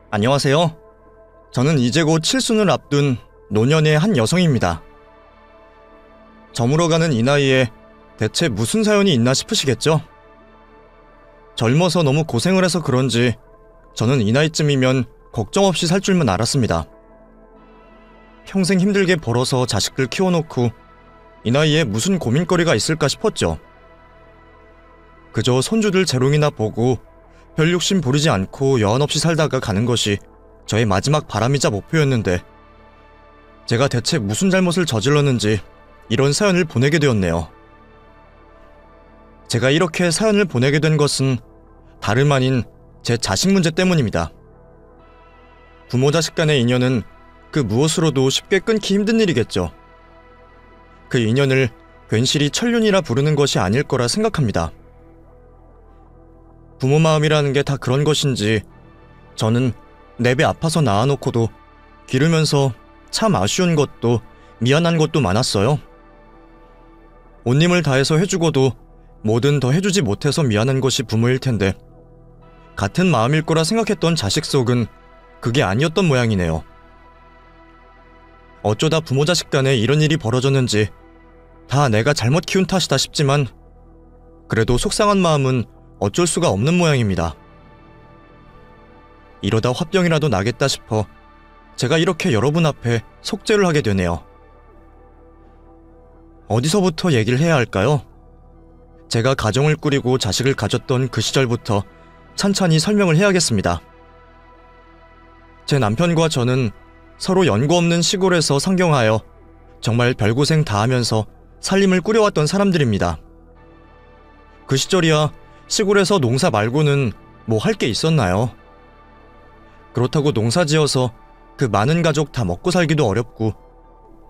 안녕하세요. 저는 이제 곧 칠순을 앞둔 노년의 한 여성입니다. 저물어 가는 이 나이에 대체 무슨 사연이 있나 싶으시겠죠? 젊어서 너무 고생을 해서 그런지 저는 이 나이쯤이면 걱정 없이 살 줄만 알았습니다. 평생 힘들게 벌어서 자식들 키워놓고 이 나이에 무슨 고민거리가 있을까 싶었죠. 그저 손주들 재롱이나 보고 별 욕심 부리지 않고 여한 없이 살다가 가는 것이 저의 마지막 바람이자 목표였는데 제가 대체 무슨 잘못을 저질렀는지 이런 사연을 보내게 되었네요. 제가 이렇게 사연을 보내게 된 것은 다름 아닌 제 자식 문제 때문입니다. 부모 자식 간의 인연은 그 무엇으로도 쉽게 끊기 힘든 일이겠죠. 그 인연을 괜시리 천륜이라 부르는 것이 아닐 거라 생각합니다. 부모 마음이라는 게 다 그런 것인지 저는 내 배 아파서 낳아놓고도 기르면서 참 아쉬운 것도 미안한 것도 많았어요. 온 힘을 다해서 해주고도 뭐든 더 해주지 못해서 미안한 것이 부모일 텐데 같은 마음일 거라 생각했던 자식 속은 그게 아니었던 모양이네요. 어쩌다 부모 자식 간에 이런 일이 벌어졌는지 다 내가 잘못 키운 탓이다 싶지만 그래도 속상한 마음은 어쩔 수가 없는 모양입니다. 이러다 화병이라도 나겠다 싶어 제가 이렇게 여러분 앞에 속죄를 하게 되네요. 어디서부터 얘기를 해야 할까요? 제가 가정을 꾸리고 자식을 가졌던 그 시절부터 찬찬히 설명을 해야겠습니다. 제 남편과 저는 서로 연고 없는 시골에서 상경하여 정말 별고생 다 하면서 살림을 꾸려왔던 사람들입니다. 그 시절이야 시골에서 농사 말고는 뭐 할 게 있었나요? 그렇다고 농사 지어서 그 많은 가족 다 먹고 살기도 어렵고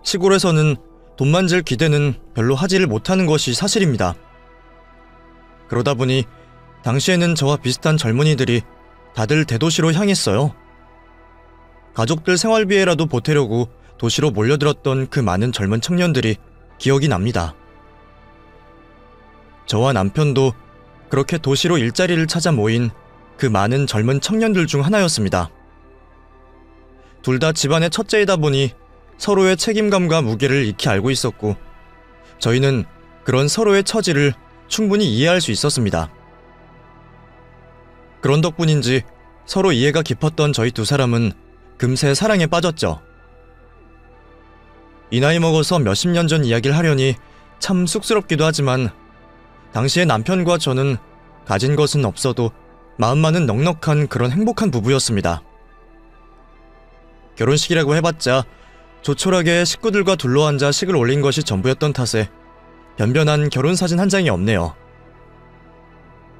시골에서는 돈 만질 기대는 별로 하지를 못하는 것이 사실입니다. 그러다 보니 당시에는 저와 비슷한 젊은이들이 다들 대도시로 향했어요. 가족들 생활비에라도 보태려고 도시로 몰려들었던 그 많은 젊은 청년들이 기억이 납니다. 저와 남편도 그렇게 도시로 일자리를 찾아 모인 그 많은 젊은 청년들 중 하나였습니다. 둘 다 집안의 첫째이다 보니 서로의 책임감과 무게를 익히 알고 있었고 저희는 그런 서로의 처지를 충분히 이해할 수 있었습니다. 그런 덕분인지 서로 이해가 깊었던 저희 두 사람은 금세 사랑에 빠졌죠. 이 나이 먹어서 몇십 년 전 이야기를 하려니 참 쑥스럽기도 하지만 당시에 남편과 저는 가진 것은 없어도 마음만은 넉넉한 그런 행복한 부부였습니다. 결혼식이라고 해봤자 조촐하게 식구들과 둘러앉아 식을 올린 것이 전부였던 탓에 변변한 결혼사진 한 장이 없네요.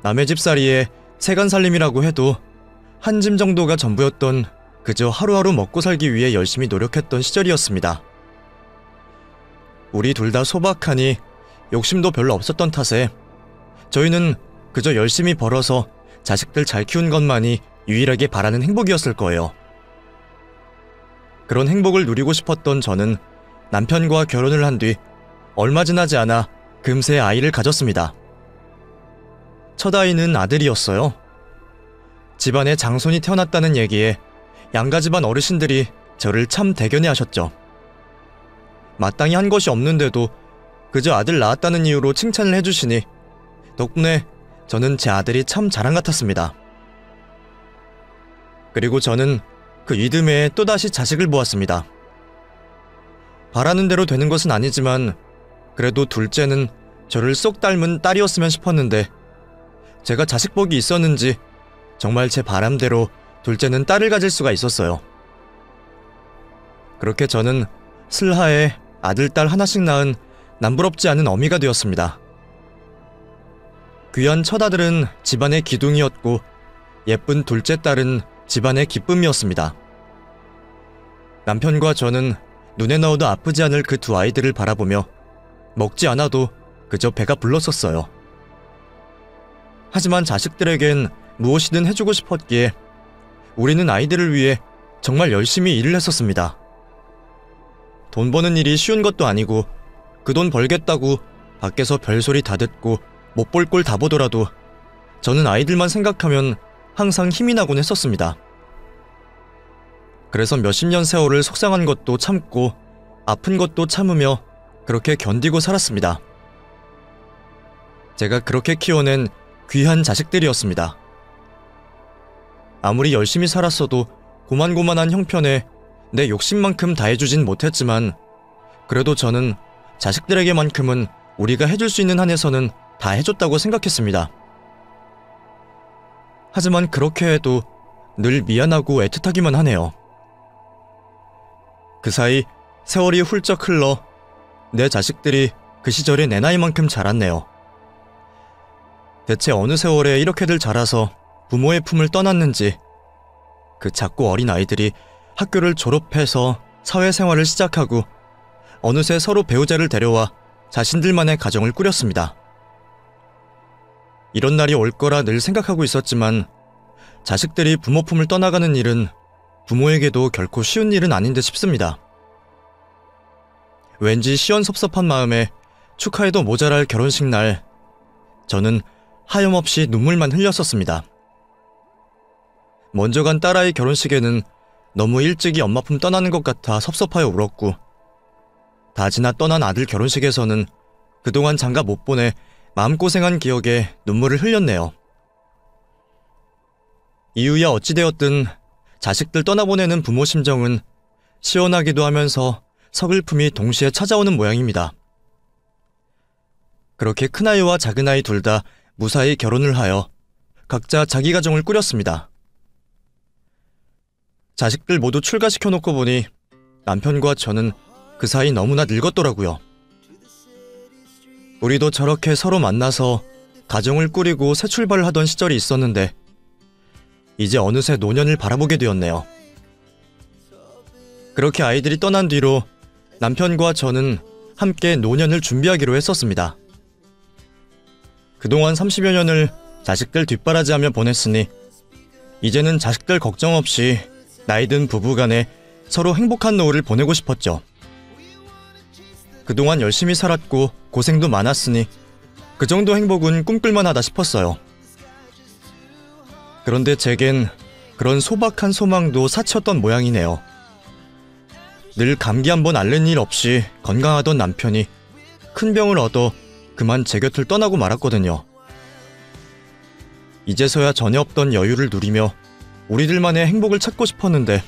남의 집살이에 세간살림이라고 해도 한 짐 정도가 전부였던 그저 하루하루 먹고 살기 위해 열심히 노력했던 시절이었습니다. 우리 둘 다 소박하니 욕심도 별로 없었던 탓에 저희는 그저 열심히 벌어서 자식들 잘 키운 것만이 유일하게 바라는 행복이었을 거예요. 그런 행복을 누리고 싶었던 저는 남편과 결혼을 한 뒤 얼마 지나지 않아 금세 아이를 가졌습니다. 첫 아이는 아들이었어요. 집안에 장손이 태어났다는 얘기에 양가 집안 어르신들이 저를 참 대견해 하셨죠. 마땅히 한 것이 없는데도 그저 아들 낳았다는 이유로 칭찬을 해주시니 덕분에 저는 제 아들이 참 자랑 같았습니다. 그리고 저는 그 이듬해에 또다시 자식을 보았습니다. 바라는 대로 되는 것은 아니지만 그래도 둘째는 저를 쏙 닮은 딸이었으면 싶었는데 제가 자식복이 있었는지 정말 제 바람대로 둘째는 딸을 가질 수가 있었어요. 그렇게 저는 슬하에 아들, 딸 하나씩 낳은 남부럽지 않은 어미가 되었습니다. 귀한 첫아들은 집안의 기둥이었고 예쁜 둘째 딸은 집안의 기쁨이었습니다. 남편과 저는 눈에 넣어도 아프지 않을 그 두 아이들을 바라보며 먹지 않아도 그저 배가 불렀었어요. 하지만 자식들에겐 무엇이든 해주고 싶었기에 우리는 아이들을 위해 정말 열심히 일을 했었습니다. 돈 버는 일이 쉬운 것도 아니고 그 돈 벌겠다고 밖에서 별소리 다 듣고 못 볼 꼴 다 보더라도 저는 아이들만 생각하면 항상 힘이 나곤 했었습니다. 그래서 몇십 년 세월을 속상한 것도 참고 아픈 것도 참으며 그렇게 견디고 살았습니다. 제가 그렇게 키워낸 귀한 자식들이었습니다. 아무리 열심히 살았어도 고만고만한 형편에 내 욕심만큼 다해주진 못했지만 그래도 저는 자식들에게만큼은 우리가 해줄 수 있는 한에서는 다 해줬다고 생각했습니다. 하지만 그렇게 해도 늘 미안하고 애틋하기만 하네요. 그 사이 세월이 훌쩍 흘러 내 자식들이 그 시절에 내 나이만큼 자랐네요. 대체 어느 세월에 이렇게들 자라서 부모의 품을 떠났는지, 그 작고 어린 아이들이 학교를 졸업해서 사회생활을 시작하고 어느새 서로 배우자를 데려와 자신들만의 가정을 꾸렸습니다. 이런 날이 올 거라 늘 생각하고 있었지만 자식들이 부모 품을 떠나가는 일은 부모에게도 결코 쉬운 일은 아닌 듯 싶습니다. 왠지 시원섭섭한 마음에 축하해도 모자랄 결혼식 날, 저는 하염없이 눈물만 흘렸었습니다. 먼저 간 딸아이 결혼식에는 너무 일찍이 엄마 품 떠나는 것 같아 섭섭하여 울었고, 다 지나 떠난 아들 결혼식에서는 그동안 장가 못 보내 마음고생한 기억에 눈물을 흘렸네요. 이유야 어찌되었든 자식들 떠나보내는 부모 심정은 시원하기도 하면서 서글픔이 동시에 찾아오는 모양입니다. 그렇게 큰아이와 작은아이 둘 다 무사히 결혼을 하여 각자 자기 가정을 꾸렸습니다. 자식들 모두 출가시켜놓고 보니 남편과 저는 그 사이 너무나 늙었더라고요. 우리도 저렇게 서로 만나서 가정을 꾸리고 새 출발을 하던 시절이 있었는데 이제 어느새 노년을 바라보게 되었네요. 그렇게 아이들이 떠난 뒤로 남편과 저는 함께 노년을 준비하기로 했었습니다. 그동안 30여 년을 자식들 뒷바라지하며 보냈으니 이제는 자식들 걱정 없이 나이든 부부간에 서로 행복한 노후를 보내고 싶었죠. 그동안 열심히 살았고 고생도 많았으니 그 정도 행복은 꿈꿀만 하다 싶었어요. 그런데 제겐 그런 소박한 소망도 사치였던 모양이네요. 늘 감기 한 번 앓는 일 없이 건강하던 남편이 큰 병을 얻어 그만 제 곁을 떠나고 말았거든요. 이제서야 전에 없던 여유를 누리며 우리들만의 행복을 찾고 싶었는데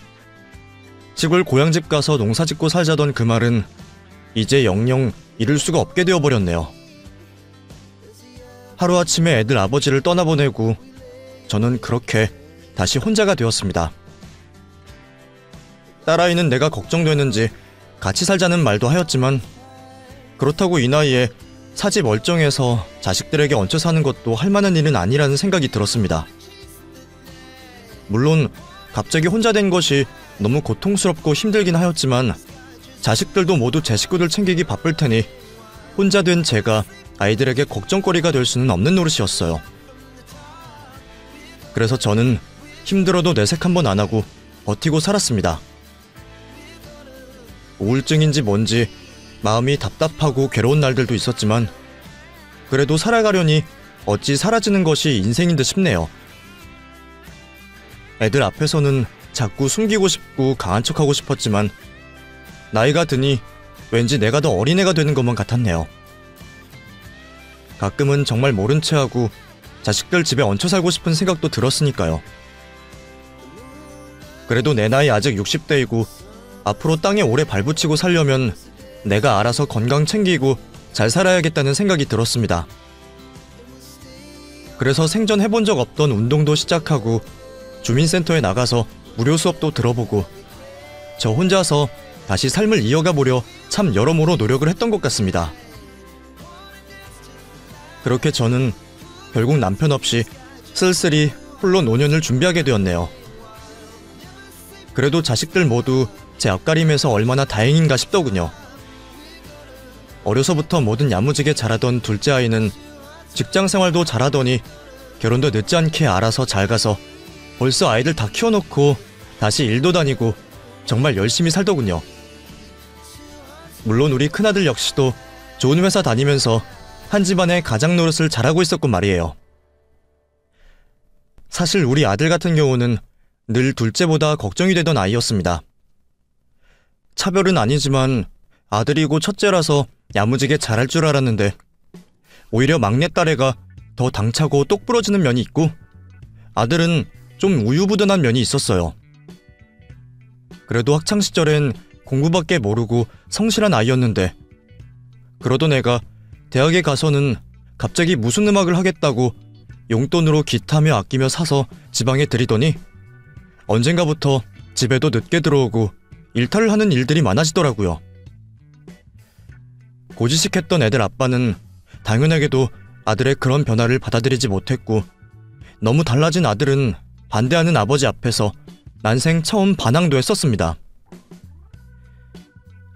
시골 고향집 가서 농사짓고 살자던 그 말은 이제 영영 이룰 수가 없게 되어버렸네요. 하루아침에 애들 아버지를 떠나보내고 저는 그렇게 다시 혼자가 되었습니다. 딸아이는 내가 걱정되는지 같이 살자는 말도 하였지만 그렇다고 이 나이에 사지 멀쩡해서 자식들에게 얹혀 사는 것도 할 만한 일은 아니라는 생각이 들었습니다. 물론 갑자기 혼자 된 것이 너무 고통스럽고 힘들긴 하였지만 자식들도 모두 제 식구들 챙기기 바쁠 테니 혼자 된 제가 아이들에게 걱정거리가 될 수는 없는 노릇이었어요. 그래서 저는 힘들어도 내색 한번 안 하고 버티고 살았습니다. 우울증인지 뭔지 마음이 답답하고 괴로운 날들도 있었지만 그래도 살아가려니 어찌 사라지는 것이 인생인 듯 싶네요. 애들 앞에서는 자꾸 숨기고 싶고 강한 척하고 싶었지만 나이가 드니 왠지 내가 더 어린애가 되는 것만 같았네요. 가끔은 정말 모른 체하고 자식들 집에 얹혀 살고 싶은 생각도 들었으니까요. 그래도 내 나이 아직 60대이고 앞으로 땅에 오래 발붙이고 살려면 내가 알아서 건강 챙기고 잘 살아야겠다는 생각이 들었습니다. 그래서 생전 해본 적 없던 운동도 시작하고 주민센터에 나가서 무료 수업도 들어보고 저 혼자서 다시 삶을 이어가 보려 참 여러모로 노력을 했던 것 같습니다. 그렇게 저는 결국 남편 없이 쓸쓸히 홀로 노년을 준비하게 되었네요. 그래도 자식들 모두 제 앞가림에서 얼마나 다행인가 싶더군요. 어려서부터 뭐든 야무지게 자라던 둘째 아이는 직장생활도 잘하더니 결혼도 늦지 않게 알아서 잘 가서 벌써 아이들 다 키워놓고 다시 일도 다니고 정말 열심히 살더군요. 물론 우리 큰아들 역시도 좋은 회사 다니면서 한 집안의 가장 노릇을 잘하고 있었고 말이에요. 사실 우리 아들 같은 경우는 늘 둘째보다 걱정이 되던 아이였습니다. 차별은 아니지만 아들이고 첫째라서 야무지게 잘할 줄 알았는데 오히려 막내딸애가 더 당차고 똑부러지는 면이 있고 아들은 좀 우유부단한 면이 있었어요. 그래도 학창시절엔 공부밖에 모르고 성실한 아이였는데 그러던 애가 대학에 가서는 갑자기 무슨 음악을 하겠다고 용돈으로 기타며 악기며 사서 지방에 들이더니 언젠가부터 집에도 늦게 들어오고 일탈을 하는 일들이 많아지더라고요. 고지식했던 애들 아빠는 당연하게도 아들의 그런 변화를 받아들이지 못했고 너무 달라진 아들은 반대하는 아버지 앞에서 난생 처음 반항도 했었습니다.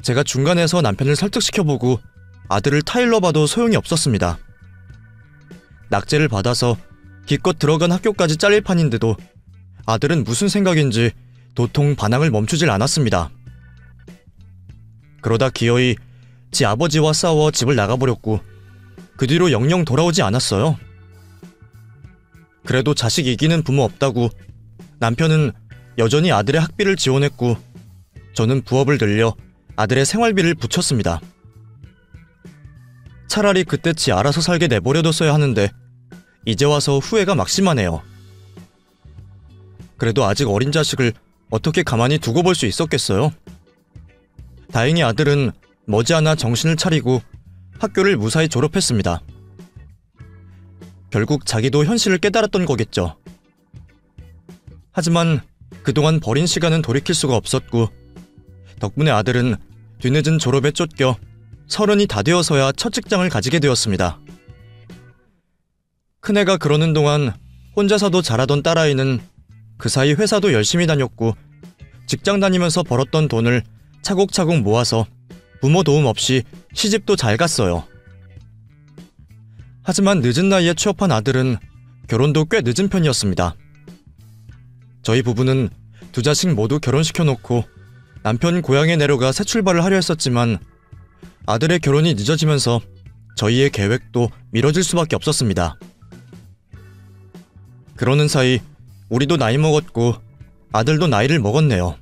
제가 중간에서 남편을 설득시켜보고 아들을 타일러봐도 소용이 없었습니다. 낙제를 받아서 기껏 들어간 학교까지 잘릴 판인데도 아들은 무슨 생각인지 도통 반항을 멈추질 않았습니다. 그러다 기어이 지 아버지와 싸워 집을 나가버렸고 그 뒤로 영영 돌아오지 않았어요. 그래도 자식 이기는 부모 없다고 남편은 여전히 아들의 학비를 지원했고 저는 부업을 늘려 아들의 생활비를 붙였습니다. 차라리 그때 지 알아서 살게 내버려뒀어야 하는데 이제 와서 후회가 막심하네요. 그래도 아직 어린 자식을 어떻게 가만히 두고 볼 수 있었겠어요? 다행히 아들은 머지않아 정신을 차리고 학교를 무사히 졸업했습니다. 결국 자기도 현실을 깨달았던 거겠죠. 하지만 그동안 버린 시간은 돌이킬 수가 없었고 덕분에 아들은 뒤늦은 졸업에 쫓겨 30이 다 되어서야 첫 직장을 가지게 되었습니다. 큰애가 그러는 동안 혼자서도 잘하던 딸아이는 그 사이 회사도 열심히 다녔고 직장 다니면서 벌었던 돈을 차곡차곡 모아서 부모 도움 없이 시집도 잘 갔어요. 하지만 늦은 나이에 취업한 아들은 결혼도 꽤 늦은 편이었습니다. 저희 부부는 두 자식 모두 결혼시켜놓고 남편 고향에 내려가 새 출발을 하려 했었지만 아들의 결혼이 늦어지면서 저희의 계획도 미뤄질 수밖에 없었습니다. 그러는 사이 우리도 나이 먹었고 아들도 나이를 먹었네요.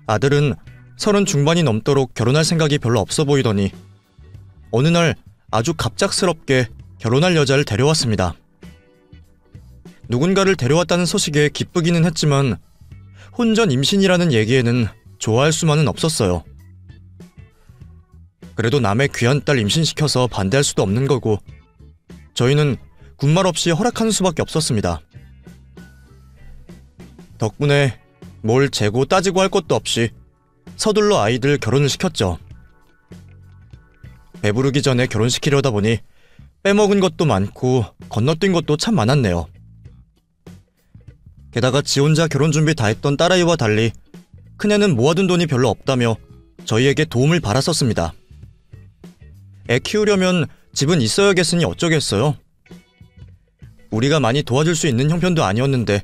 아들은 30 중반이 넘도록 결혼할 생각이 별로 없어 보이더니 어느 날 아주 갑작스럽게 결혼할 여자를 데려왔습니다. 누군가를 데려왔다는 소식에 기쁘기는 했지만 혼전 임신이라는 얘기에는 좋아할 수만은 없었어요. 그래도 남의 귀한 딸 임신시켜서 반대할 수도 없는 거고 저희는 군말 없이 허락하는 수밖에 없었습니다. 덕분에 뭘 재고 따지고 할 것도 없이 서둘러 아이들 결혼을 시켰죠. 배부르기 전에 결혼시키려다 보니 빼먹은 것도 많고 건너뛴 것도 참 많았네요. 게다가 지 혼자 결혼 준비 다 했던 딸아이와 달리 큰애는 모아둔 돈이 별로 없다며 저희에게 도움을 받았었습니다. 애 키우려면 집은 있어야겠으니 어쩌겠어요. 우리가 많이 도와줄 수 있는 형편도 아니었는데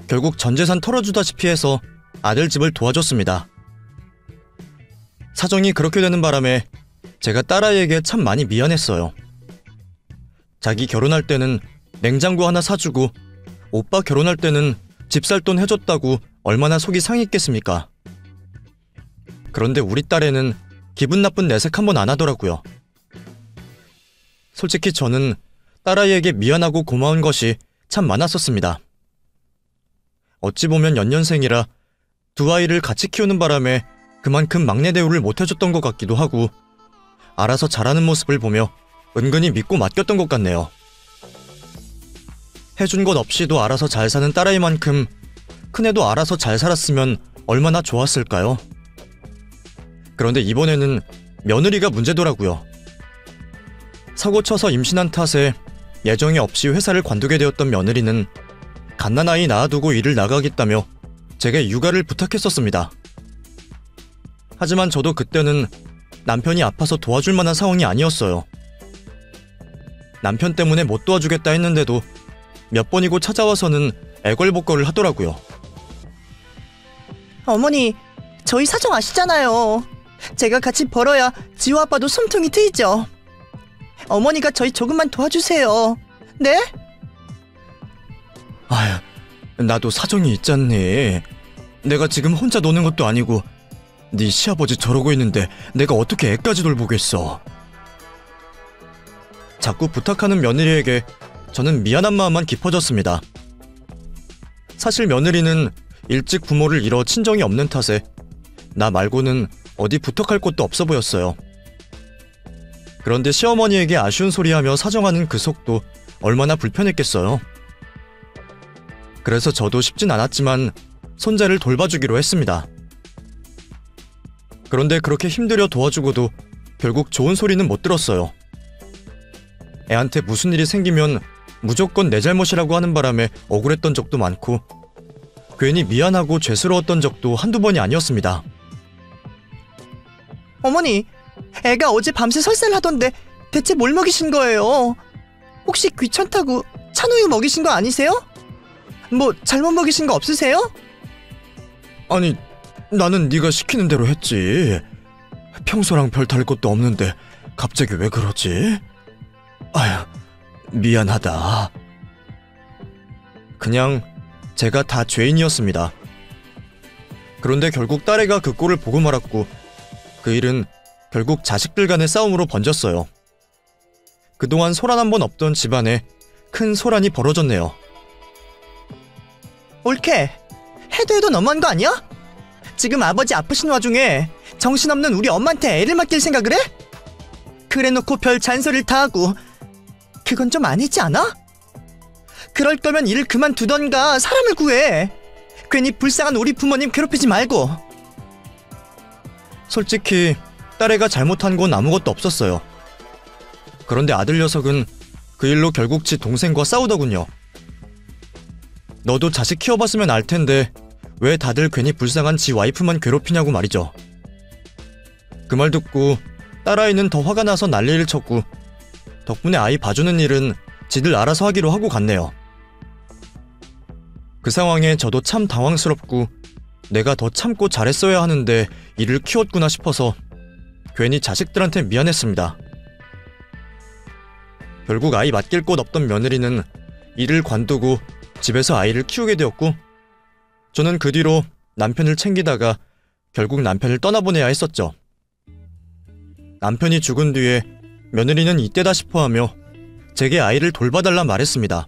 결국 전 재산 털어주다시피 해서 아들 집을 도와줬습니다. 사정이 그렇게 되는 바람에 제가 딸아이에게 참 많이 미안했어요. 자기 결혼할 때는 냉장고 하나 사주고 오빠 결혼할 때는 집 살 돈 해줬다고 얼마나 속이 상했겠습니까? 그런데 우리 딸애는 기분 나쁜 내색 한번 안 하더라고요. 솔직히 저는 딸아이에게 미안하고 고마운 것이 참 많았었습니다. 어찌 보면 연년생이라 두 아이를 같이 키우는 바람에 그만큼 막내 대우를 못해줬던 것 같기도 하고 알아서 잘하는 모습을 보며 은근히 믿고 맡겼던 것 같네요. 해준 것 없이도 알아서 잘 사는 딸아이만큼 큰애도 알아서 잘 살았으면 얼마나 좋았을까요? 그런데 이번에는 며느리가 문제더라고요. 사고 쳐서 임신한 탓에 예정이 없이 회사를 관두게 되었던 며느리는 갓난아이 낳아두고 일을 나가겠다며 제게 육아를 부탁했었습니다. 하지만 저도 그때는 남편이 아파서 도와줄 만한 상황이 아니었어요. 남편 때문에 못 도와주겠다 했는데도 몇 번이고 찾아와서는 애걸복걸을 하더라고요. 어머니, 저희 사정 아시잖아요. 제가 같이 벌어야 지호 아빠도 숨통이 트이죠. 어머니가 저희 조금만 도와주세요. 네? 아휴, 나도 사정이 있잖니. 내가 지금 혼자 노는 것도 아니고 네 시아버지 저러고 있는데 내가 어떻게 애까지 돌보겠어. 자꾸 부탁하는 며느리에게 저는 미안한 마음만 깊어졌습니다. 사실 며느리는 일찍 부모를 잃어 친정이 없는 탓에 나 말고는 어디 부탁할 곳도 없어 보였어요. 그런데 시어머니에게 아쉬운 소리하며 사정하는 그 속도 얼마나 불편했겠어요. 그래서 저도 쉽진 않았지만 손자를 돌봐주기로 했습니다. 그런데 그렇게 힘들여 도와주고도 결국 좋은 소리는 못 들었어요. 애한테 무슨 일이 생기면 무조건 내 잘못이라고 하는 바람에 억울했던 적도 많고 괜히 미안하고 죄스러웠던 적도 한두 번이 아니었습니다. 어머니, 애가 어제 밤새 설사를 하던데 대체 뭘 먹이신 거예요? 혹시 귀찮다고 찬우유 먹이신 거 아니세요? 뭐 잘못 먹이신 거 없으세요? 아니, 나는 네가 시키는 대로 했지. 평소랑 별 다를 것도 없는데 갑자기 왜 그러지? 아휴, 미안하다. 그냥 제가 다 죄인이었습니다. 그런데 결국 딸애가 그 꼴을 보고 말았고 그 일은 결국 자식들 간의 싸움으로 번졌어요. 그동안 소란 한 번 없던 집안에 큰 소란이 벌어졌네요. 옳게 해도 너무한 거 아니야? 지금 아버지 아프신 와중에 정신없는 우리 엄마한테 애를 맡길 생각을 해? 그래놓고 별 잔소리를 다 하고 그건 좀 아니지 않아? 그럴 거면 일을 그만두던가 사람을 구해. 괜히 불쌍한 우리 부모님 괴롭히지 말고. 솔직히 딸애가 잘못한 건 아무것도 없었어요. 그런데 아들 녀석은 그 일로 결국 지 동생과 싸우더군요. 너도 자식 키워봤으면 알 텐데 왜 다들 괜히 불쌍한 지 와이프만 괴롭히냐고 말이죠. 그 말 듣고 딸아이는 더 화가 나서 난리를 쳤고 덕분에 아이 봐주는 일은 지들 알아서 하기로 하고 갔네요. 그 상황에 저도 참 당황스럽고 내가 더 참고 잘했어야 하는데 이를 키웠구나 싶어서 괜히 자식들한테 미안했습니다. 결국 아이 맡길 곳 없던 며느리는 일을 관두고 집에서 아이를 키우게 되었고 저는 그 뒤로 남편을 챙기다가 결국 남편을 떠나보내야 했었죠. 남편이 죽은 뒤에 며느리는 이때다 싶어하며 제게 아이를 돌봐달라 말했습니다.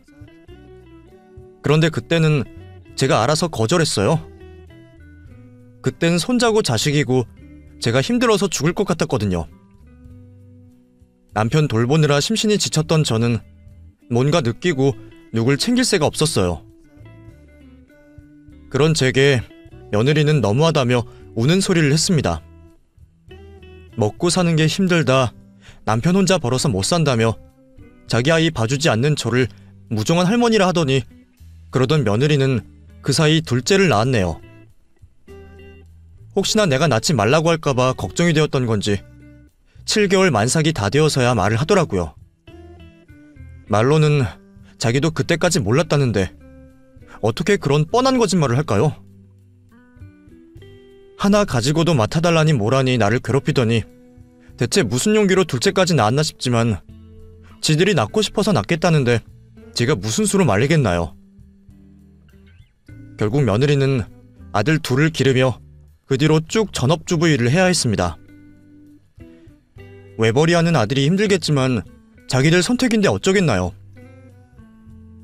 그런데 그때는 제가 알아서 거절했어요. 그땐 손자고 자식이고 제가 힘들어서 죽을 것 같았거든요. 남편 돌보느라 심신이 지쳤던 저는 뭔가 느끼고 누굴 챙길 새가 없었어요. 그런 제게 며느리는 너무하다며 우는 소리를 했습니다. 먹고 사는 게 힘들다, 남편 혼자 벌어서 못 산다며 자기 아이 봐주지 않는 저를 무정한 할머니라 하더니 그러던 며느리는 그 사이 둘째를 낳았네요. 혹시나 내가 낳지 말라고 할까봐 걱정이 되었던 건지 7개월 만삭이 다 되어서야 말을 하더라고요. 말로는 자기도 그때까지 몰랐다는데 어떻게 그런 뻔한 거짓말을 할까요? 하나 가지고도 맡아달라니 뭐라니 나를 괴롭히더니 대체 무슨 용기로 둘째까지 낳았나 싶지만 지들이 낳고 싶어서 낳겠다는데 제가 무슨 수로 말리겠나요? 결국 며느리는 아들 둘을 기르며 그 뒤로 쭉 전업주부 일을 해야 했습니다. 외벌이하는 아들이 힘들겠지만 자기들 선택인데 어쩌겠나요?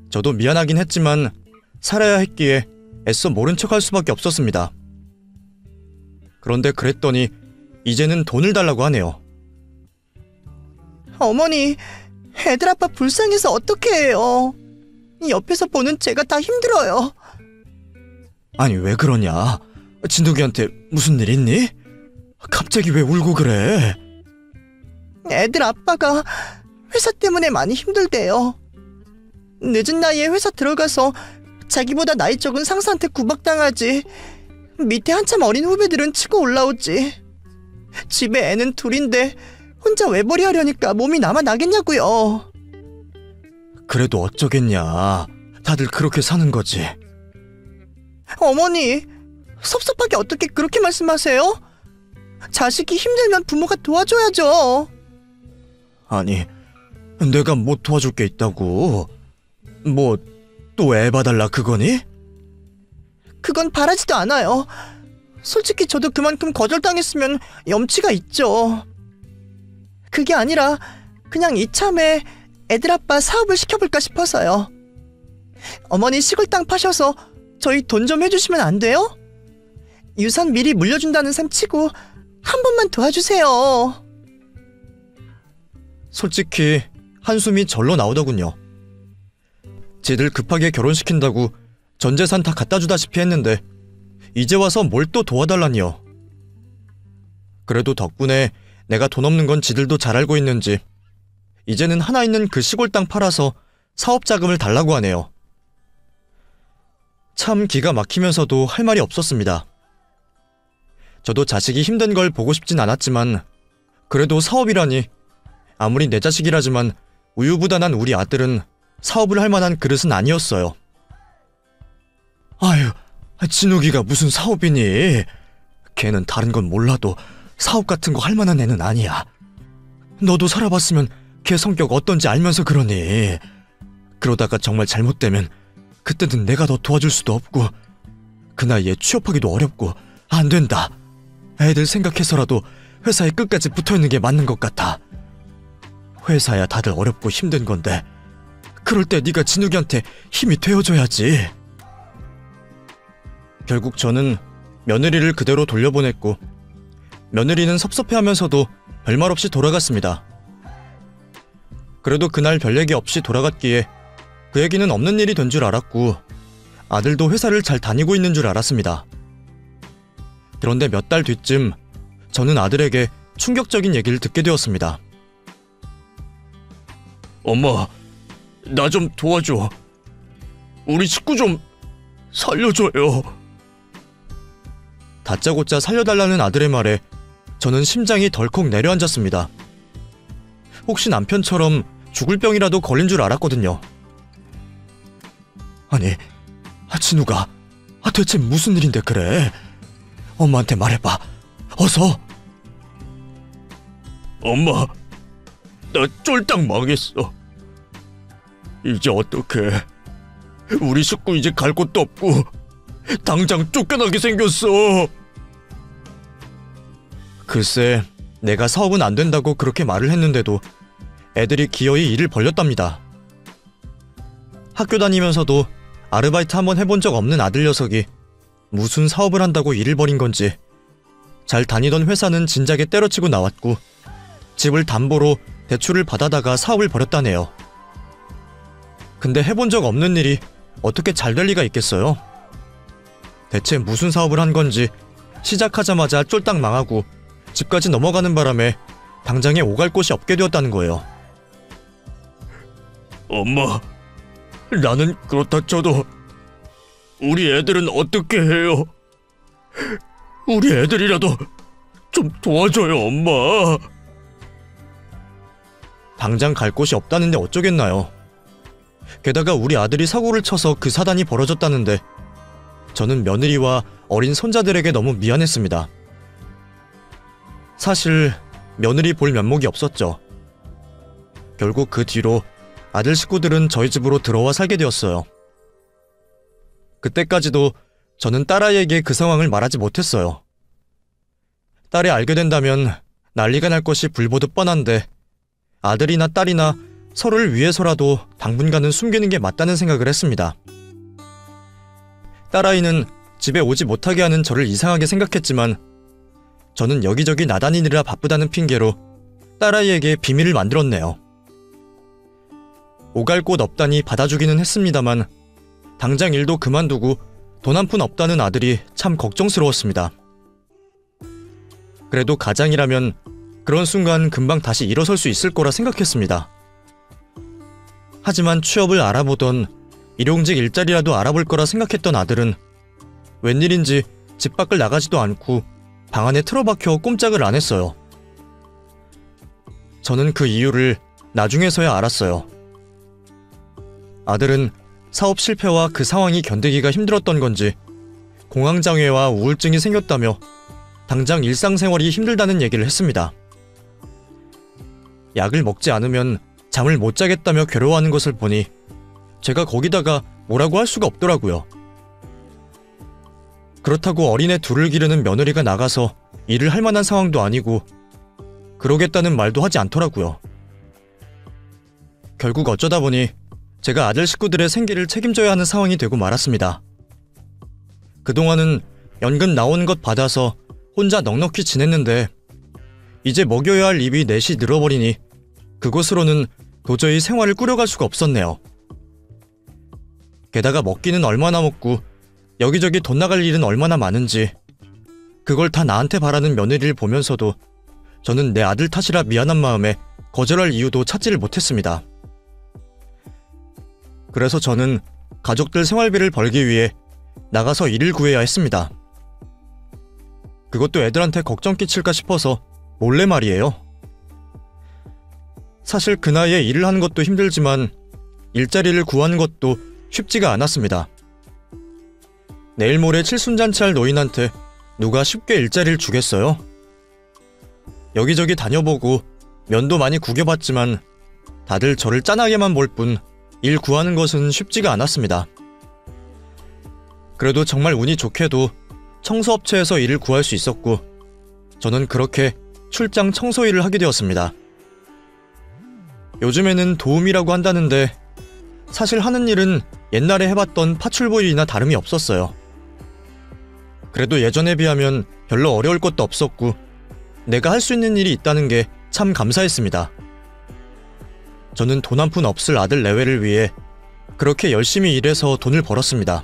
저도 미안하긴 했지만 살아야 했기에 애써 모른 척할 수밖에 없었습니다. 그런데 그랬더니 이제는 돈을 달라고 하네요. 어머니, 애들 아빠 불쌍해서 어떻게 해요? 옆에서 보는 제가 다 힘들어요. 아니 왜 그러냐? 진욱이한테 무슨 일 있니? 갑자기 왜 울고 그래? 애들 아빠가 회사 때문에 많이 힘들대요. 늦은 나이에 회사 들어가서 자기보다 나이 적은 상사한테 구박당하지. 밑에 한참 어린 후배들은 치고 올라오지. 집에 애는 둘인데 혼자 외벌이 하려니까 몸이 남아 나겠냐고요. 그래도 어쩌겠냐. 다들 그렇게 사는 거지. 어머니, 섭섭하게 어떻게 그렇게 말씀하세요? 자식이 힘들면 부모가 도와줘야죠. 아니, 내가 못 도와줄 게 있다고. 뭐 또 애 봐달라 그거니? 그건 바라지도 않아요. 솔직히 저도 그만큼 거절당했으면 염치가 있죠. 그게 아니라 그냥 이참에 애들 아빠 사업을 시켜볼까 싶어서요. 어머니 시골 땅 파셔서 저희 돈 좀 해주시면 안 돼요? 유산 미리 물려준다는 셈 치고 한 번만 도와주세요. 솔직히 한숨이 절로 나오더군요. 지들 급하게 결혼시킨다고 전 재산 다 갖다 주다시피 했는데 이제 와서 뭘 또 도와달라니요. 그래도 덕분에 내가 돈 없는 건 지들도 잘 알고 있는지 이제는 하나 있는 그 시골 땅 팔아서 사업 자금을 달라고 하네요. 참 기가 막히면서도 할 말이 없었습니다. 저도 자식이 힘든 걸 보고 싶진 않았지만 그래도 사업이라니, 아무리 내 자식이라지만 우유부단한 우리 아들은 사업을 할 만한 그릇은 아니었어요. 아유, 진욱이가 무슨 사업이니? 걔는 다른 건 몰라도 사업 같은 거 할 만한 애는 아니야. 너도 살아봤으면 걔 성격 어떤지 알면서 그러니. 그러다가 정말 잘못되면 그때는 내가 더 도와줄 수도 없고 그 나이에 취업하기도 어렵고 안 된다. 애들 생각해서라도 회사에 끝까지 붙어있는 게 맞는 것 같아. 회사야 다들 어렵고 힘든 건데 그럴 때 네가 진욱이한테 힘이 되어줘야지. 결국 저는 며느리를 그대로 돌려보냈고 며느리는 섭섭해하면서도 별말 없이 돌아갔습니다. 그래도 그날 별 얘기 없이 돌아갔기에 그 얘기는 없는 일이 된 줄 알았고 아들도 회사를 잘 다니고 있는 줄 알았습니다. 그런데 몇 달 뒤쯤 저는 아들에게 충격적인 얘기를 듣게 되었습니다. 엄마, 나 좀 도와줘. 우리 식구 좀 살려줘요. 다짜고짜 살려달라는 아들의 말에 저는 심장이 덜컥 내려앉았습니다. 혹시 남편처럼 죽을 병이라도 걸린 줄 알았거든요. 아니, 진우가 대체 무슨 일인데 그래? 엄마한테 말해봐. 어서. 엄마, 나 쫄딱 망했어. 이제 어떡해. 우리 식구 이제 갈 곳도 없고 당장 쫓겨나게 생겼어. 글쎄, 내가 사업은 안 된다고 그렇게 말을 했는데도 애들이 기어이 일을 벌렸답니다. 학교 다니면서도 아르바이트 한번 해본 적 없는 아들 녀석이 무슨 사업을 한다고 일을 벌인 건지 잘 다니던 회사는 진작에 때려치고 나왔고 집을 담보로 대출을 받아다가 사업을 벌였다네요. 근데 해본 적 없는 일이 어떻게 잘 될 리가 있겠어요? 대체 무슨 사업을 한 건지 시작하자마자 쫄딱 망하고 집까지 넘어가는 바람에 당장에 오갈 곳이 없게 되었다는 거예요. 엄마, 나는 그렇다 쳐도 우리 애들은 어떻게 해요? 우리 애들이라도 좀 도와줘요, 엄마. 당장 갈 곳이 없다는데 어쩌겠나요? 게다가 우리 아들이 사고를 쳐서 그 사단이 벌어졌다는데 저는 며느리와 어린 손자들에게 너무 미안했습니다. 사실 며느리 볼 면목이 없었죠. 결국 그 뒤로 아들 식구들은 저희 집으로 들어와 살게 되었어요. 그때까지도 저는 딸아이에게 그 상황을 말하지 못했어요. 딸이 알게 된다면 난리가 날 것이 불보듯 뻔한데 아들이나 딸이나 서로를 위해서라도 당분간은 숨기는 게 맞다는 생각을 했습니다. 딸아이는 집에 오지 못하게 하는 저를 이상하게 생각했지만 저는 여기저기 나다니느라 바쁘다는 핑계로 딸아이에게 비밀을 만들었네요. 오갈 곳 없다니 받아주기는 했습니다만 당장 일도 그만두고 돈 한 푼 없다는 아들이 참 걱정스러웠습니다. 그래도 가장이라면 그런 순간 금방 다시 일어설 수 있을 거라 생각했습니다. 하지만 취업을 알아보던 일용직 일자리라도 알아볼 거라 생각했던 아들은 웬일인지 집 밖을 나가지도 않고 방 안에 틀어박혀 꼼짝을 안 했어요. 저는 그 이유를 나중에서야 알았어요. 아들은 사업 실패와 그 상황이 견디기가 힘들었던 건지 공황장애와 우울증이 생겼다며 당장 일상생활이 힘들다는 얘기를 했습니다. 약을 먹지 않으면 잠을 못 자겠다며 괴로워하는 것을 보니 제가 거기다가 뭐라고 할 수가 없더라고요. 그렇다고 어린애 둘을 기르는 며느리가 나가서 일을 할 만한 상황도 아니고 그러겠다는 말도 하지 않더라고요. 결국 어쩌다 보니 제가 아들 식구들의 생계를 책임져야 하는 상황이 되고 말았습니다. 그동안은 연금 나오는 것 받아서 혼자 넉넉히 지냈는데 이제 먹여야 할 입이 넷이 늘어버리니 그곳으로는 도저히 생활을 꾸려갈 수가 없었네요. 게다가 먹기는 얼마나 먹고 여기저기 돈 나갈 일은 얼마나 많은지 그걸 다 나한테 바라는 며느리를 보면서도 저는 내 아들 탓이라 미안한 마음에 거절할 이유도 찾지를 못했습니다. 그래서 저는 가족들 생활비를 벌기 위해 나가서 일을 구해야 했습니다. 그것도 애들한테 걱정 끼칠까 싶어서 몰래 말이에요. 사실 그 나이에 일을 하는 것도 힘들지만 일자리를 구하는 것도 쉽지가 않았습니다. 내일 모레 칠순잔치할 노인한테 누가 쉽게 일자리를 주겠어요? 여기저기 다녀보고 면도 많이 구겨봤지만 다들 저를 짠하게만 볼 뿐 일 구하는 것은 쉽지가 않았습니다. 그래도 정말 운이 좋게도 청소업체에서 일을 구할 수 있었고 저는 그렇게 출장 청소 일을 하게 되었습니다. 요즘에는 도우미라고 한다는데 사실 하는 일은 옛날에 해봤던 파출부 일이나 다름이 없었어요. 그래도 예전에 비하면 별로 어려울 것도 없었고 내가 할 수 있는 일이 있다는 게 참 감사했습니다. 저는 돈 한 푼 없을 아들 내외를 위해 그렇게 열심히 일해서 돈을 벌었습니다.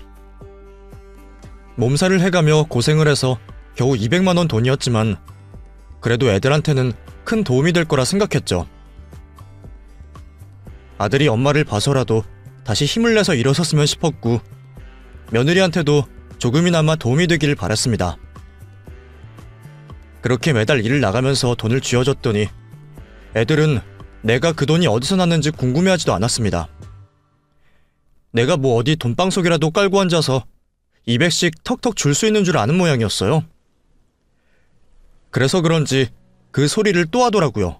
몸살을 해가며 고생을 해서 겨우 200만 원 돈이었지만 그래도 애들한테는 큰 도움이 될 거라 생각했죠. 아들이 엄마를 봐서라도 다시 힘을 내서 일어섰으면 싶었고 며느리한테도 조금이나마 도움이 되기를 바랐습니다. 그렇게 매달 일을 나가면서 돈을 쥐어줬더니 애들은 내가 그 돈이 어디서 났는지 궁금해하지도 않았습니다. 내가 뭐 어디 돈방석이라도 깔고 앉아서 200씩 턱턱 줄 수 있는 줄 아는 모양이었어요. 그래서 그런지 그 소리를 또 하더라고요.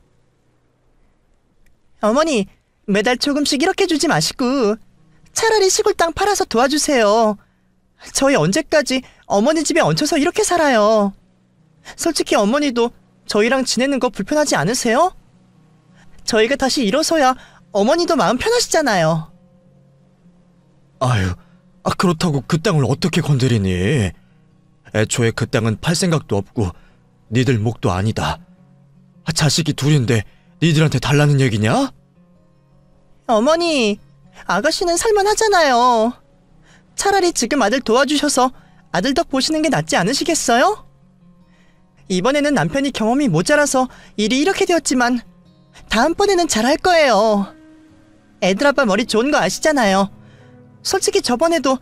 어머니, 매달 조금씩 이렇게 주지 마시고 차라리 시골 땅 팔아서 도와주세요. 저희 언제까지 어머니 집에 얹혀서 이렇게 살아요. 솔직히 어머니도 저희랑 지내는 거 불편하지 않으세요? 저희가 다시 일어서야 어머니도 마음 편하시잖아요. 아유, 그렇다고 그 땅을 어떻게 건드리니? 애초에 그 땅은 팔 생각도 없고 니들 몫도 아니다. 자식이 둘인데 니들한테 달라는 얘기냐? 어머니, 아가씨는 살만하잖아요. 차라리 지금 아들 도와주셔서 아들 덕 보시는 게 낫지 않으시겠어요? 이번에는 남편이 경험이 모자라서 일이 이렇게 되었지만 다음번에는 잘할 거예요. 애들 아빠 머리 좋은 거 아시잖아요. 솔직히 저번에도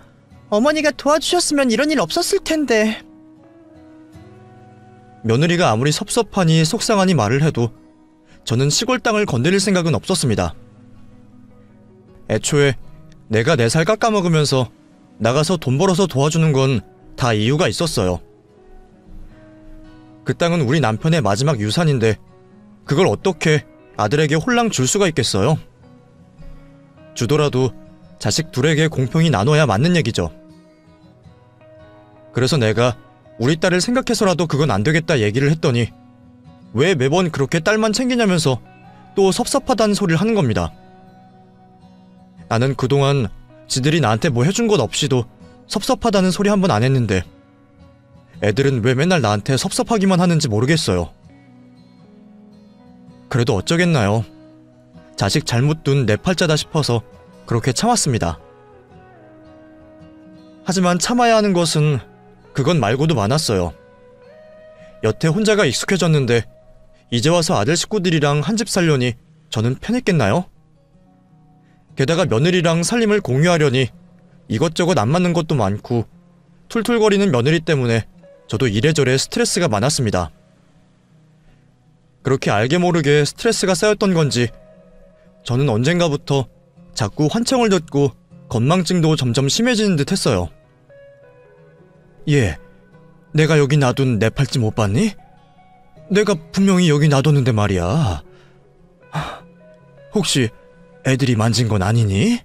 어머니가 도와주셨으면 이런 일 없었을 텐데. 며느리가 아무리 섭섭하니 속상하니 말을 해도 저는 시골 땅을 건드릴 생각은 없었습니다. 애초에 내가 4살 깎아먹으면서 나가서 돈 벌어서 도와주는 건 다 이유가 있었어요. 그 땅은 우리 남편의 마지막 유산인데 그걸 어떻게 아들에게 홀랑 줄 수가 있겠어요? 주더라도 자식 둘에게 공평히 나눠야 맞는 얘기죠. 그래서 내가 우리 딸을 생각해서라도 그건 안 되겠다 얘기를 했더니 왜 매번 그렇게 딸만 챙기냐면서 또 섭섭하다는 소리를 하는 겁니다. 나는 그동안 지들이 나한테 뭐 해준 것 없이도 섭섭하다는 소리 한 번 안 했는데 애들은 왜 맨날 나한테 섭섭하기만 하는지 모르겠어요. 그래도 어쩌겠나요. 자식 잘못 둔 내 팔자다 싶어서 그렇게 참았습니다. 하지만 참아야 하는 것은 그건 말고도 많았어요. 여태 혼자가 익숙해졌는데 이제 와서 아들 식구들이랑 한 집 살려니 저는 편했겠나요? 게다가 며느리랑 살림을 공유하려니 이것저것 안 맞는 것도 많고 툴툴거리는 며느리 때문에 저도 이래저래 스트레스가 많았습니다. 그렇게 알게 모르게 스트레스가 쌓였던 건지 저는 언젠가부터 자꾸 환청을 듣고 건망증도 점점 심해지는 듯 했어요. 얘, 내가 여기 놔둔 내 팔찌 못 봤니? 내가 분명히 여기 놔뒀는데 말이야. 혹시 애들이 만진 건 아니니?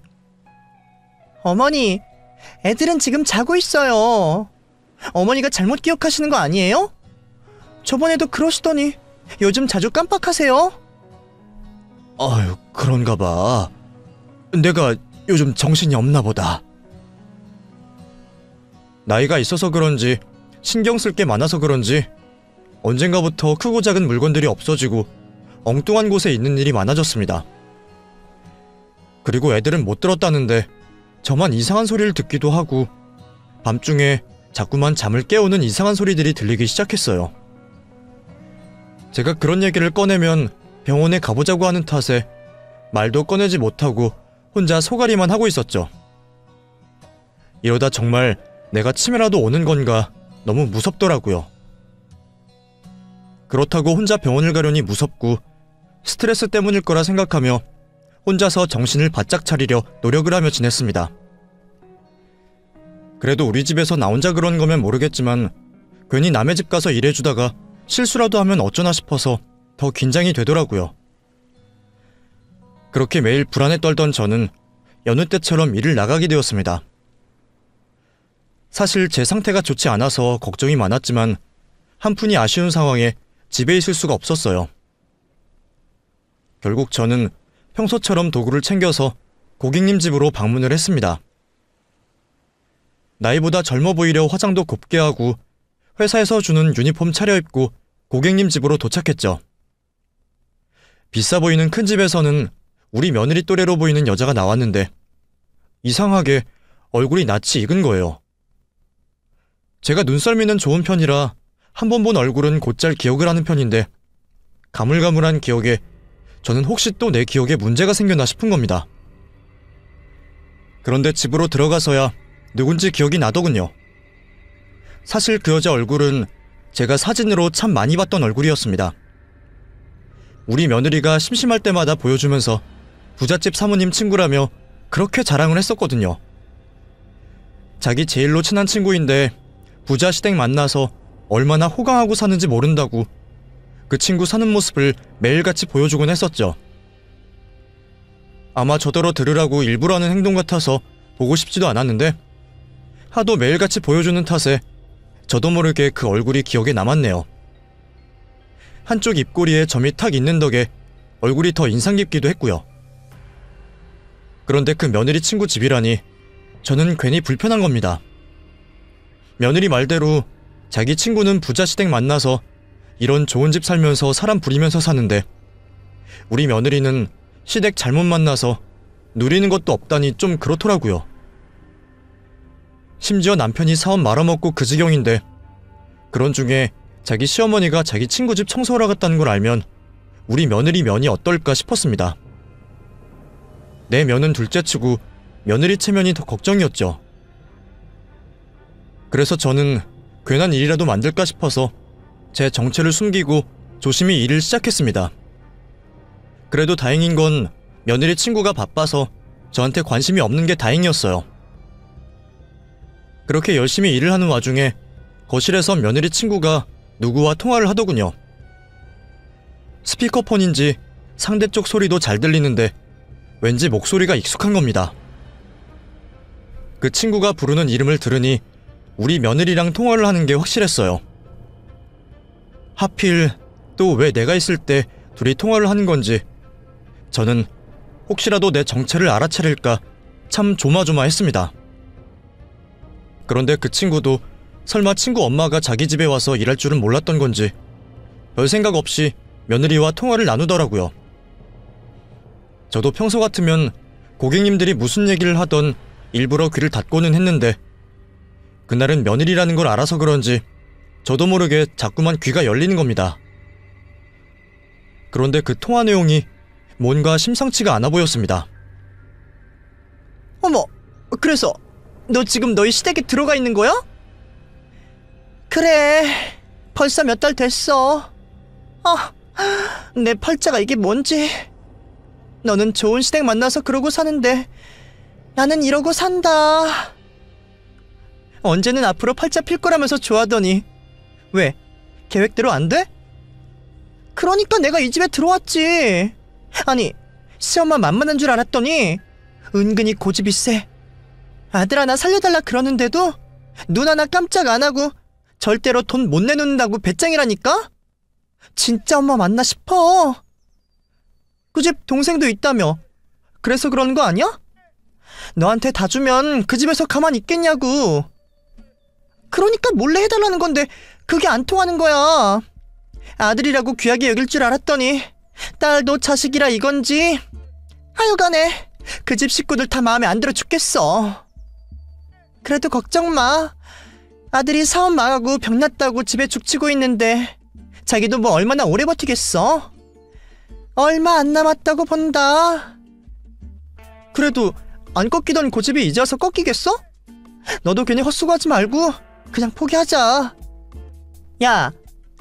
어머니, 애들은 지금 자고 있어요. 어머니가 잘못 기억하시는 거 아니에요? 저번에도 그러시더니 요즘 자주 깜빡하세요. 아유, 그런가 봐. 내가 요즘 정신이 없나 보다. 나이가 있어서 그런지, 신경 쓸 게 많아서 그런지 언젠가부터 크고 작은 물건들이 없어지고 엉뚱한 곳에 있는 일이 많아졌습니다. 그리고 애들은 못 들었다는데 저만 이상한 소리를 듣기도 하고 밤중에 자꾸만 잠을 깨우는 이상한 소리들이 들리기 시작했어요. 제가 그런 얘기를 꺼내면 병원에 가보자고 하는 탓에 말도 꺼내지 못하고 혼자 소가리만 하고 있었죠. 이러다 정말 내가 치매라도 오는 건가 너무 무섭더라고요. 그렇다고 혼자 병원을 가려니 무섭고 스트레스 때문일 거라 생각하며 혼자서 정신을 바짝 차리려 노력을 하며 지냈습니다. 그래도 우리 집에서 나 혼자 그런 거면 모르겠지만 괜히 남의 집 가서 일해주다가 실수라도 하면 어쩌나 싶어서 더 긴장이 되더라고요. 그렇게 매일 불안에 떨던 저는 여느 때처럼 일을 나가게 되었습니다. 사실 제 상태가 좋지 않아서 걱정이 많았지만 한푼이 아쉬운 상황에 집에 있을 수가 없었어요. 결국 저는 평소처럼 도구를 챙겨서 고객님 집으로 방문을 했습니다. 나이보다 젊어 보이려 화장도 곱게 하고 회사에서 주는 유니폼 차려입고 고객님 집으로 도착했죠. 비싸 보이는 큰 집에서는 우리 며느리 또래로 보이는 여자가 나왔는데 이상하게 얼굴이 낯이 익은 거예요. 제가 눈썰미는 좋은 편이라 한 번 본 얼굴은 곧잘 기억을 하는 편인데 가물가물한 기억에 저는 혹시 또 내 기억에 문제가 생겼나 싶은 겁니다. 그런데 집으로 들어가서야 누군지 기억이 나더군요. 사실 그 여자 얼굴은 제가 사진으로 참 많이 봤던 얼굴이었습니다. 우리 며느리가 심심할 때마다 보여주면서 부잣집 사모님 친구라며 그렇게 자랑을 했었거든요. 자기 제일로 친한 친구인데 부자 시댁 만나서 얼마나 호강하고 사는지 모른다고 그 친구 사는 모습을 매일같이 보여주곤 했었죠. 아마 저더러 들으라고 일부러 하는 행동 같아서 보고 싶지도 않았는데 하도 매일같이 보여주는 탓에 저도 모르게 그 얼굴이 기억에 남았네요. 한쪽 입꼬리에 점이 탁 있는 덕에 얼굴이 더 인상 깊기도 했고요. 그런데 그 며느리 친구 집이라니 저는 괜히 불편한 겁니다. 며느리 말대로 자기 친구는 부자 시댁 만나서 이런 좋은 집 살면서 사람 부리면서 사는데 우리 며느리는 시댁 잘못 만나서 누리는 것도 없다니 좀 그렇더라고요. 심지어 남편이 사업 말아먹고 그 지경인데 그런 중에 자기 시어머니가 자기 친구 집 청소하러 갔다는 걸 알면 우리 며느리 면이 어떨까 싶었습니다. 내 면은 둘째치고 며느리 체면이 더 걱정이었죠. 그래서 저는 괜한 일이라도 만들까 싶어서 제 정체를 숨기고 조심히 일을 시작했습니다. 그래도 다행인 건 며느리 친구가 바빠서 저한테 관심이 없는 게 다행이었어요. 그렇게 열심히 일을 하는 와중에 거실에서 며느리 친구가 누구와 통화를 하더군요. 스피커폰인지 상대 쪽 소리도 잘 들리는데 왠지 목소리가 익숙한 겁니다. 그 친구가 부르는 이름을 들으니 우리 며느리랑 통화를 하는 게 확실했어요. 하필 또 왜 내가 있을 때 둘이 통화를 하는 건지 저는 혹시라도 내 정체를 알아차릴까 참 조마조마했습니다. 그런데 그 친구도 설마 친구 엄마가 자기 집에 와서 일할 줄은 몰랐던 건지 별 생각 없이 며느리와 통화를 나누더라고요. 저도 평소 같으면 고객님들이 무슨 얘기를 하던 일부러 귀를 닫고는 했는데 그날은 며느리라는 걸 알아서 그런지 저도 모르게 자꾸만 귀가 열리는 겁니다. 그런데 그 통화 내용이 뭔가 심상치가 않아 보였습니다. 어머, 그래서 너 지금 너희 시댁에 들어가 있는 거야? 그래, 벌써 몇 달 됐어. 내 팔자가 이게 뭔지. 너는 좋은 시댁 만나서 그러고 사는데 나는 이러고 산다. 언제는 앞으로 팔자 필 거라면서 좋아하더니 왜? 계획대로 안 돼? 그러니까 내가 이 집에 들어왔지. 아니, 시엄마 만만한 줄 알았더니 은근히 고집이 세. 아들 하나 살려달라 그러는데도 눈 하나 깜짝 안 하고 절대로 돈 못 내놓는다고 배짱이라니까? 진짜 엄마 맞나 싶어. 그 집 동생도 있다며. 그래서 그러는 거 아니야? 너한테 다 주면 그 집에서 가만히 있겠냐고. 그러니까 몰래 해달라는 건데 그게 안 통하는 거야. 아들이라고 귀하게 여길 줄 알았더니 딸도 자식이라 이건지. 하여간에 그 집 식구들 다 마음에 안 들어 죽겠어. 그래도 걱정 마. 아들이 사업 망하고 병났다고 집에 죽치고 있는데 자기도 뭐 얼마나 오래 버티겠어? 얼마 안 남았다고 본다. 그래도 안 꺾이던 고집이 이제 와서 꺾이겠어? 너도 괜히 헛수고하지 말고 그냥 포기하자. 야,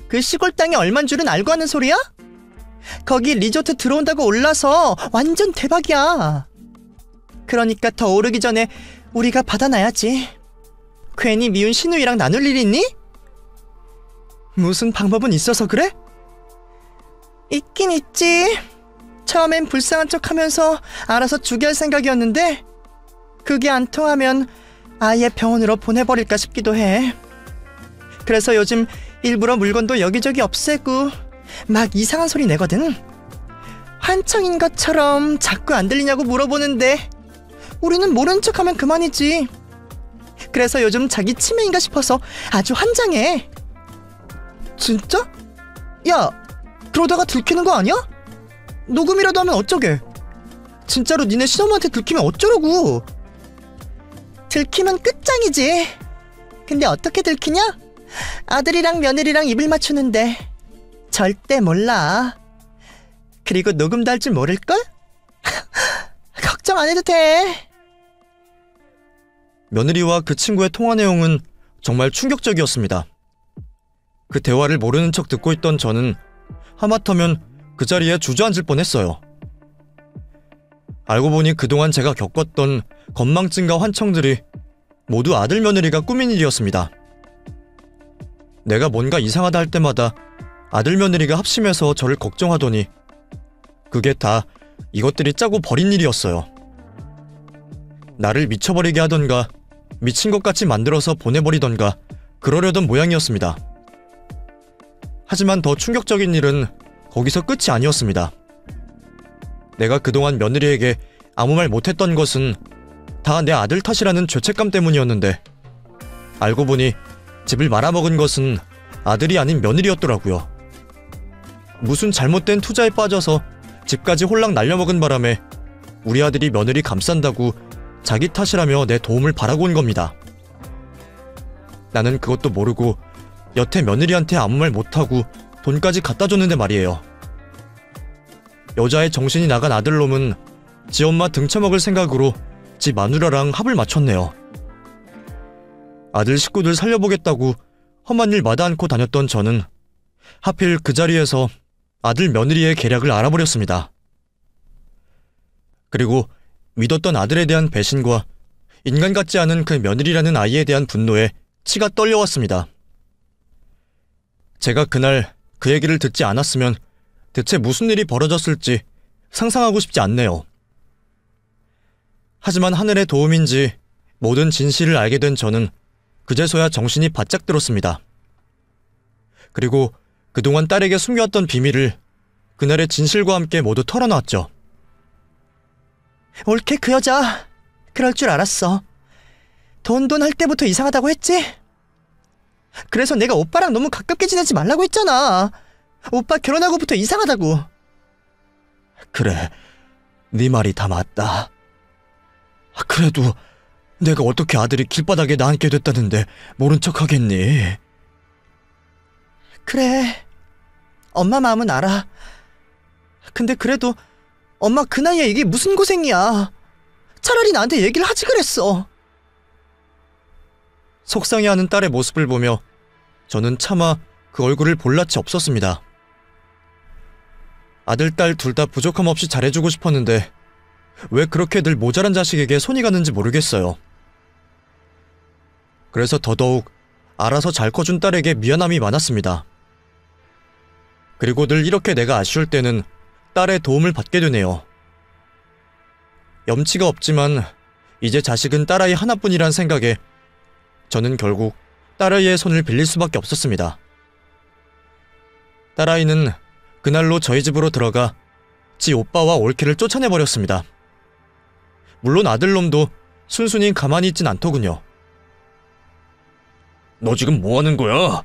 그 시골 땅이 얼만 줄은 알고 하는 소리야? 거기 리조트 들어온다고 올라서 완전 대박이야. 그러니까 더 오르기 전에 우리가 받아놔야지. 괜히 미운 신우이랑 나눌 일 있니? 무슨 방법은 있어서 그래? 있긴 있지. 처음엔 불쌍한 척하면서 알아서 주게 할 생각이었는데 그게 안 통하면 아예 병원으로 보내버릴까 싶기도 해. 그래서 요즘 일부러 물건도 여기저기 없애고 막 이상한 소리 내거든. 환청인 것처럼 자꾸 안 들리냐고 물어보는데 우리는 모른 척하면 그만이지. 그래서 요즘 자기 치매인가 싶어서 아주 환장해. 진짜? 야, 그러다가 들키는 거 아니야? 녹음이라도 하면 어쩌게? 진짜로 니네 시어머니한테 들키면 어쩌려고? 들키면 끝장이지. 근데 어떻게 들키냐? 아들이랑 며느리랑 입을 맞추는데 절대 몰라. 그리고 녹음도 할 줄 모를걸? 걱정 안 해도 돼. 며느리와 그 친구의 통화 내용은 정말 충격적이었습니다. 그 대화를 모르는 척 듣고 있던 저는 하마터면 그 자리에 주저앉을 뻔했어요. 알고 보니 그동안 제가 겪었던 건망증과 환청들이 모두 아들 며느리가 꾸민 일이었습니다. 내가 뭔가 이상하다 할 때마다 아들 며느리가 합심해서 저를 걱정하더니 그게 다 이것들이 짜고 버린 일이었어요. 나를 미쳐버리게 하던가 미친 것 같이 만들어서 보내버리던가 그러려던 모양이었습니다. 하지만 더 충격적인 일은 거기서 끝이 아니었습니다. 내가 그동안 며느리에게 아무 말 못했던 것은 다 내 아들 탓이라는 죄책감 때문이었는데 알고 보니 집을 말아먹은 것은 아들이 아닌 며느리였더라고요. 무슨 잘못된 투자에 빠져서 집까지 홀랑 날려먹은 바람에 우리 아들이 며느리 감싼다고 자기 탓이라며 내 도움을 바라고 온 겁니다. 나는 그것도 모르고 여태 며느리한테 아무 말 못하고 돈까지 갖다 줬는데 말이에요. 여자의 정신이 나간 아들놈은 지 엄마 등쳐먹을 생각으로 지 마누라랑 합을 맞췄네요. 아들 식구들 살려보겠다고 험한 일 마다 않고 다녔던 저는 하필 그 자리에서 아들 며느리의 계략을 알아버렸습니다. 그리고 믿었던 아들에 대한 배신과 인간 같지 않은 그 며느리라는 아이에 대한 분노에 치가 떨려왔습니다. 제가 그날 그 얘기를 듣지 않았으면 대체 무슨 일이 벌어졌을지 상상하고 싶지 않네요. 하지만 하늘의 도움인지 모든 진실을 알게 된 저는 그제서야 정신이 바짝 들었습니다. 그리고 그동안 딸에게 숨겨왔던 비밀을 그날의 진실과 함께 모두 털어놨죠. 옳게 그 여자 그럴 줄 알았어. 돈 할 때부터 이상하다고 했지? 그래서 내가 오빠랑 너무 가깝게 지내지 말라고 했잖아. 오빠 결혼하고부터 이상하다고. 그래, 네 말이 다 맞다. 그래도 내가 어떻게 아들이 길바닥에 나앉게 됐다는데 모른 척 하겠니? 그래, 엄마 마음은 알아. 근데 그래도 엄마 그 나이에 이게 무슨 고생이야. 차라리 나한테 얘기를 하지 그랬어. 속상해하는 딸의 모습을 보며 저는 차마 그 얼굴을 볼라치 없었습니다. 아들, 딸 둘 다 부족함 없이 잘해주고 싶었는데 왜 그렇게 늘 모자란 자식에게 손이 가는지 모르겠어요. 그래서 더더욱 알아서 잘 커준 딸에게 미안함이 많았습니다. 그리고 늘 이렇게 내가 아쉬울 때는 딸의 도움을 받게 되네요. 염치가 없지만 이제 자식은 딸아이 하나뿐이란 생각에 저는 결국 딸아이의 손을 빌릴 수밖에 없었습니다. 딸아이는 그날로 저희 집으로 들어가 지 오빠와 올케를 쫓아내버렸습니다. 물론 아들놈도 순순히 가만히 있진 않더군요. 너 지금 뭐하는 거야?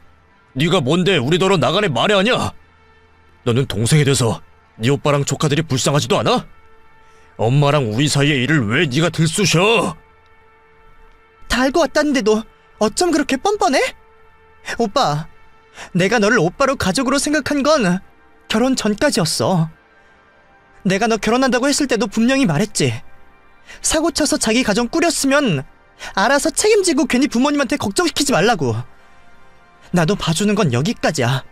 네가 뭔데 우리더러 나가래 말해하냐? 너는 동생이 돼서 네 오빠랑 조카들이 불쌍하지도 않아? 엄마랑 우리 사이의 일을 왜 네가 들쑤셔? 다 알고 왔다는데도 어쩜 그렇게 뻔뻔해? 오빠, 내가 너를 오빠로 가족으로 생각한 건 결혼 전까지였어. 내가 너 결혼한다고 했을 때도 분명히 말했지. 사고 쳐서 자기 가정 꾸렸으면 알아서 책임지고 괜히 부모님한테 걱정시키지 말라고. 나도 봐주는 건 여기까지야.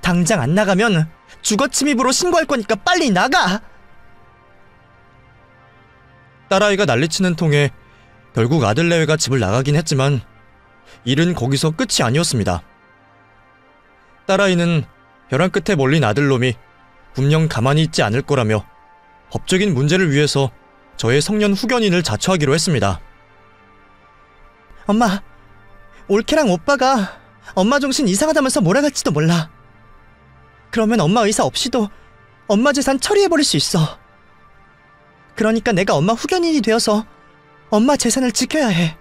당장 안 나가면 주거침입으로 신고할 거니까 빨리 나가! 딸아이가 난리치는 통에 결국 아들 내외가 집을 나가긴 했지만 일은 거기서 끝이 아니었습니다. 딸아이는 벼랑 끝에 몰린 아들놈이 분명 가만히 있지 않을 거라며 법적인 문제를 위해서 저의 성년 후견인을 자처하기로 했습니다. 엄마, 올케랑 오빠가 엄마 정신 이상하다면서 몰아갈지도 몰라. 그러면 엄마 의사 없이도 엄마 재산 처리해버릴 수 있어. 그러니까 내가 엄마 후견인이 되어서 엄마 재산을 지켜야 해.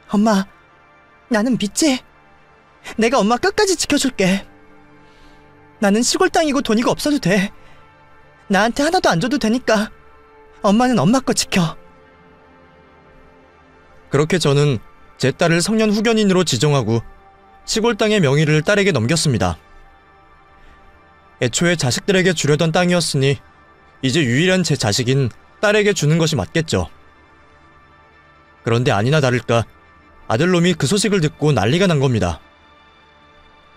엄마, 나는 믿지? 내가 엄마 끝까지 지켜줄게. 나는 시골 땅이고 돈이고 없어도 돼. 나한테 하나도 안 줘도 되니까 엄마는 엄마 거 지켜. 그렇게 저는 제 딸을 성년 후견인으로 지정하고 시골 땅의 명의를 딸에게 넘겼습니다. 애초에 자식들에게 주려던 땅이었으니 이제 유일한 제 자식인 딸에게 주는 것이 맞겠죠. 그런데 아니나 다를까 아들놈이 그 소식을 듣고 난리가 난 겁니다.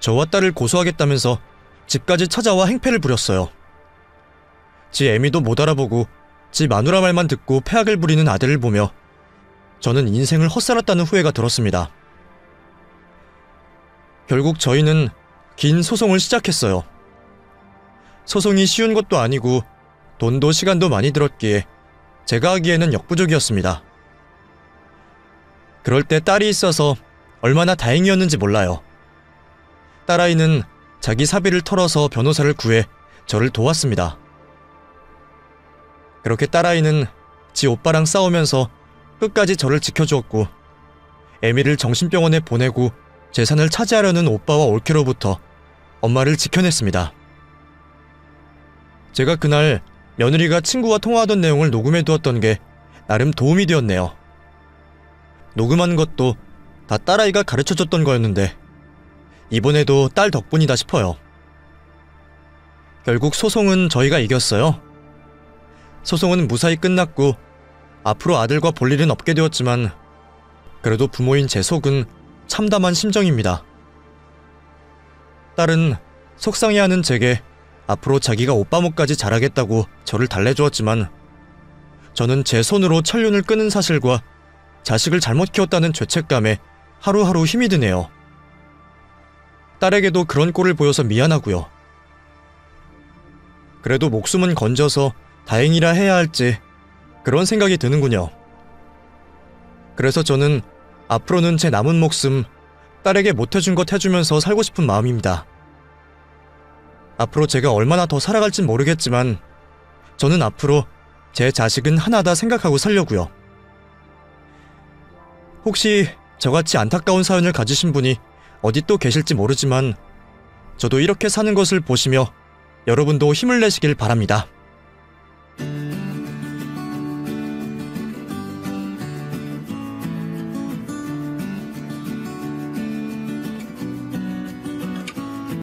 저와 딸을 고소하겠다면서 집까지 찾아와 행패를 부렸어요. 지 애미도 못 알아보고 지 마누라 말만 듣고 패악을 부리는 아들을 보며 저는 인생을 헛살았다는 후회가 들었습니다. 결국 저희는 긴 소송을 시작했어요. 소송이 쉬운 것도 아니고 돈도 시간도 많이 들었기에 제가 하기에는 역부족이었습니다. 그럴 때 딸이 있어서 얼마나 다행이었는지 몰라요. 딸아이는 자기 사비를 털어서 변호사를 구해 저를 도왔습니다. 그렇게 딸아이는 지 오빠랑 싸우면서 끝까지 저를 지켜주었고 애미를 정신병원에 보내고 재산을 차지하려는 오빠와 올케로부터 엄마를 지켜냈습니다. 제가 그날 며느리가 친구와 통화하던 내용을 녹음해두었던 게 나름 도움이 되었네요. 녹음한 것도 다 딸아이가 가르쳐줬던 거였는데 이번에도 딸 덕분이다 싶어요. 결국 소송은 저희가 이겼어요. 소송은 무사히 끝났고 앞으로 아들과 볼 일은 없게 되었지만 그래도 부모인 제 속은 참담한 심정입니다. 딸은 속상해하는 제게 앞으로 자기가 오빠 목까지 잘하겠다고 저를 달래주었지만 저는 제 손으로 천륜을 끄는 사실과 자식을 잘못 키웠다는 죄책감에 하루하루 힘이 드네요. 딸에게도 그런 꼴을 보여서 미안하고요. 그래도 목숨은 건져서 다행이라 해야 할지 그런 생각이 드는군요. 그래서 저는 앞으로는 제 남은 목숨 딸에게 못해준 것 해주면서 살고 싶은 마음입니다. 앞으로 제가 얼마나 더 살아갈진 모르겠지만 저는 앞으로 제 자식은 하나다 생각하고 살려고요. 혹시 저같이 안타까운 사연을 가지신 분이 어디 또 계실지 모르지만 저도 이렇게 사는 것을 보시며 여러분도 힘을 내시길 바랍니다.